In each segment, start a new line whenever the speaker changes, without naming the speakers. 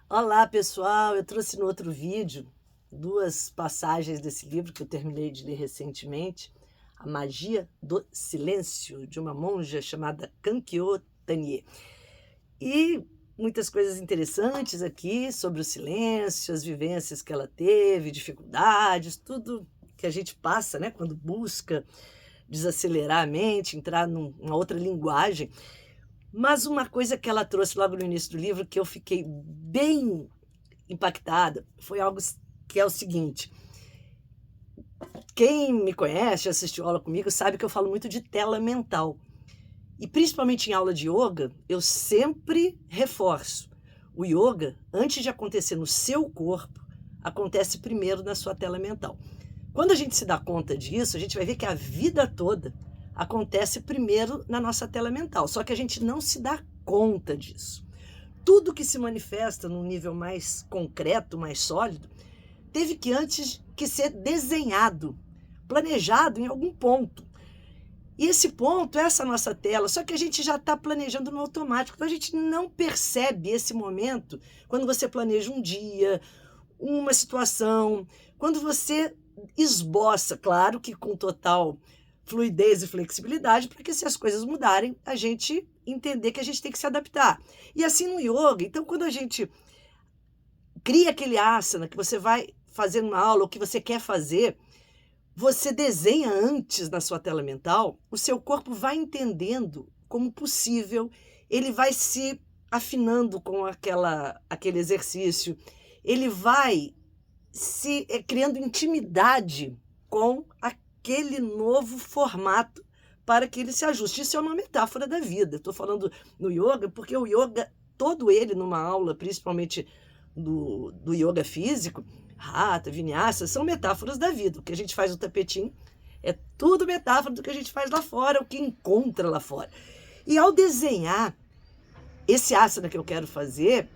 Olá, pessoal! Eu trouxe no outro vídeo duas passagens desse livro que eu terminei de ler recentemente, A Magia do Silêncio, de uma monja chamada Kankyo Tanie. E muitas coisas interessantes aqui sobre o silêncio, as vivências que ela teve, dificuldades, tudo que a gente passa, né, quando busca desacelerar a mente, entrar numa outra linguagem. Mas uma coisa que ela trouxe logo no início do livro que eu fiquei bem impactada, foi algo que é o seguinte: quem me conhece, já assistiu aula comigo, sabe que eu falo muito de tela mental. E principalmente em aula de yoga, eu sempre reforço: o yoga, antes de acontecer no seu corpo, acontece primeiro na sua tela mental. Quando a gente se dá conta disso, a gente vai ver que a vida toda acontece primeiro na nossa tela mental, só que a gente não se dá conta disso. Tudo que se manifesta num nível mais concreto, mais sólido, teve que antes que ser desenhado, planejado em algum ponto. E esse ponto é essa nossa tela, só que a gente já está planejando no automático, então a gente não percebe esse momento quando você planeja um dia, uma situação, quando você esboça, claro que com total fluidez e flexibilidade, porque se as coisas mudarem, a gente entender que a gente tem que se adaptar. E assim no yoga, então quando a gente cria aquele asana que você vai fazer numa aula, ou que você quer fazer, você desenha antes na sua tela mental, o seu corpo vai entendendo como possível, ele vai se afinando com aquele exercício, ele vai se criando intimidade com aquele novo formato para que ele se ajuste. Isso é uma metáfora da vida. Estou falando no yoga porque o yoga, todo ele numa aula, principalmente do yoga físico, Hatha, Vinyasa, são metáforas da vida. O que a gente faz no tapetinho é tudo metáfora do que a gente faz lá fora, o que encontra lá fora. E ao desenhar esse asana que eu quero fazer,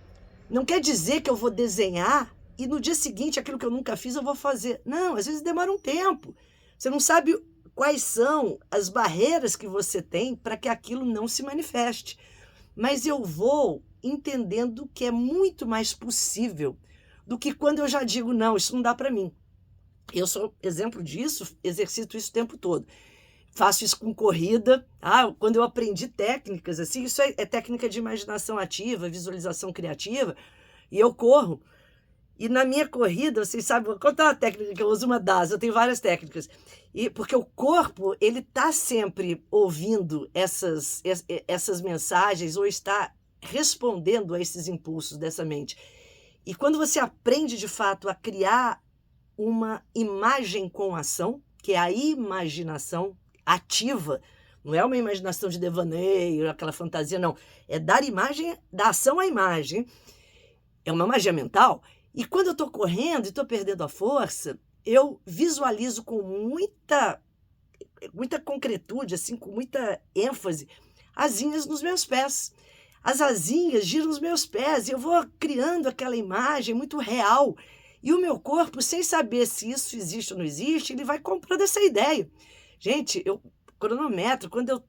não quer dizer que eu vou desenhar e no dia seguinte aquilo que eu nunca fiz eu vou fazer. Não, às vezes demora um tempo. Você não sabe quais são as barreiras que você tem para que aquilo não se manifeste. Mas eu vou entendendo que é muito mais possível do que quando eu já digo, não, isso não dá para mim. Eu sou exemplo disso, exercito isso o tempo todo. Faço isso com corrida. Quando eu aprendi técnicas, assim, isso é técnica de imaginação ativa, visualização criativa, e eu corro. E na minha corrida, vocês sabem, vou contar uma técnica que eu uso, uma das, eu tenho várias técnicas. E porque o corpo, ele está sempre ouvindo essas mensagens ou está respondendo a esses impulsos dessa mente. E quando você aprende de fato a criar uma imagem com ação, que é a imaginação ativa, não é uma imaginação de devaneio, aquela fantasia, não. É dar imagem, da ação à imagem. É uma magia mental. E quando eu estou correndo e estou perdendo a força, eu visualizo com muita concretude, assim, com muita ênfase, asinhas nos meus pés. As asinhas giram nos meus pés e eu vou criando aquela imagem muito real. E o meu corpo, sem saber se isso existe ou não existe, ele vai comprando essa ideia. Gente, eu cronometro, quando eu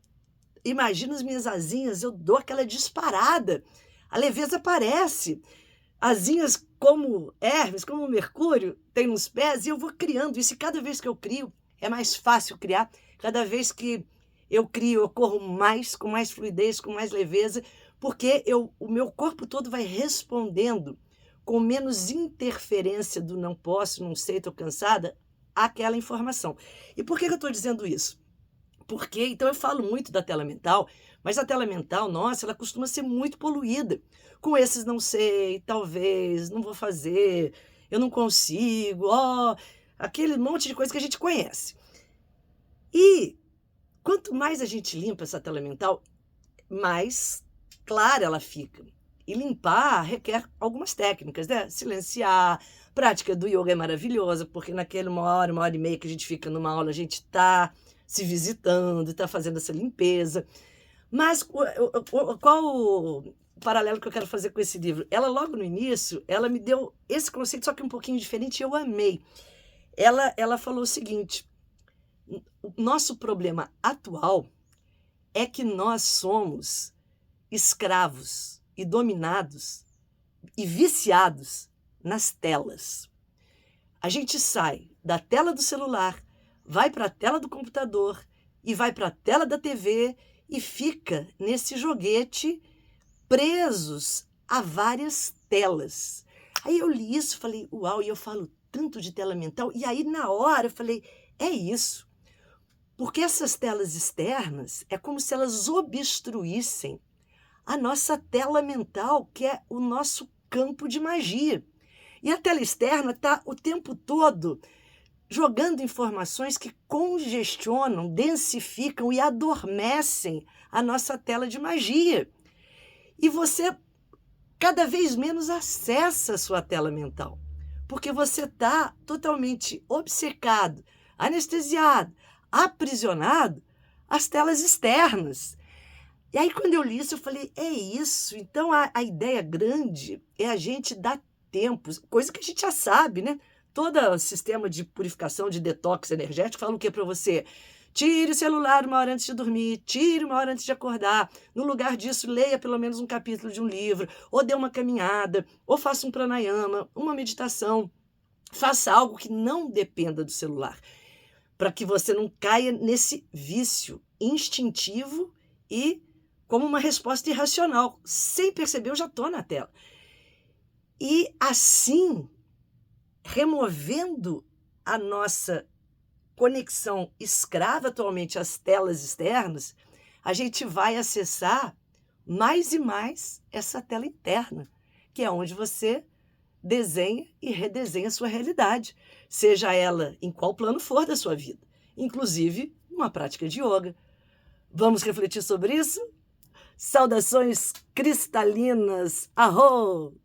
imagino as minhas asinhas, eu dou aquela disparada. A leveza aparece. Asinhas como Hermes, como Mercúrio, tem nos pés, e eu vou criando isso. E cada vez que eu crio, é mais fácil criar. Cada vez que eu crio, eu corro mais, com mais fluidez, com mais leveza, porque o meu corpo todo vai respondendo com menos interferência do não posso, não sei, estou cansada, àquela informação. E por que eu estou dizendo isso? Porque, então eu falo muito da tela mental, mas a tela mental, nossa, ela costuma ser muito poluída. Com esses não sei, talvez, não vou fazer, eu não consigo, aquele monte de coisa que a gente conhece. E quanto mais a gente limpa essa tela mental, mais clara ela fica. E limpar requer algumas técnicas, né? Silenciar, prática do yoga é maravilhosa, porque naquele uma hora e meia que a gente fica numa aula, a gente está se visitando, está fazendo essa limpeza. Mas qual o paralelo que eu quero fazer com esse livro? Ela, logo no início, ela me deu esse conceito, só que um pouquinho diferente, e eu amei. Ela falou o seguinte: o nosso problema atual é que nós somos escravos e dominados e viciados nas telas. A gente sai da tela do celular, vai para a tela do computador e vai para a tela da TV e fica nesse joguete presos a várias telas. Aí eu li isso, falei, uau, e eu falo tanto de tela mental, e aí na hora eu falei, é isso. Porque essas telas externas é como se elas obstruíssem a nossa tela mental, que é o nosso campo de magia. E a tela externa está o tempo todo jogando informações que congestionam, densificam e adormecem a nossa tela de magia. E você cada vez menos acessa a sua tela mental, porque você está totalmente obcecado, anestesiado, aprisionado às telas externas. E aí, quando eu li isso, eu falei, é isso. Então, a ideia grande é a gente dar tempo, coisa que a gente já sabe, né? Todo sistema de purificação, de detox energético fala o que para você? Tire o celular 1 hora antes de dormir, tire 1 hora antes de acordar. No lugar disso, leia pelo menos um capítulo de um livro, ou dê uma caminhada, ou faça um pranayama, uma meditação. Faça algo que não dependa do celular, para que você não caia nesse vício instintivo e como uma resposta irracional. Sem perceber, eu já estou na tela. E assim, removendo a nossa conexão escrava atualmente às telas externas, a gente vai acessar mais e mais essa tela interna, que é onde você desenha e redesenha a sua realidade, seja ela em qual plano for da sua vida, inclusive uma prática de yoga. Vamos refletir sobre isso? Saudações cristalinas! Arro!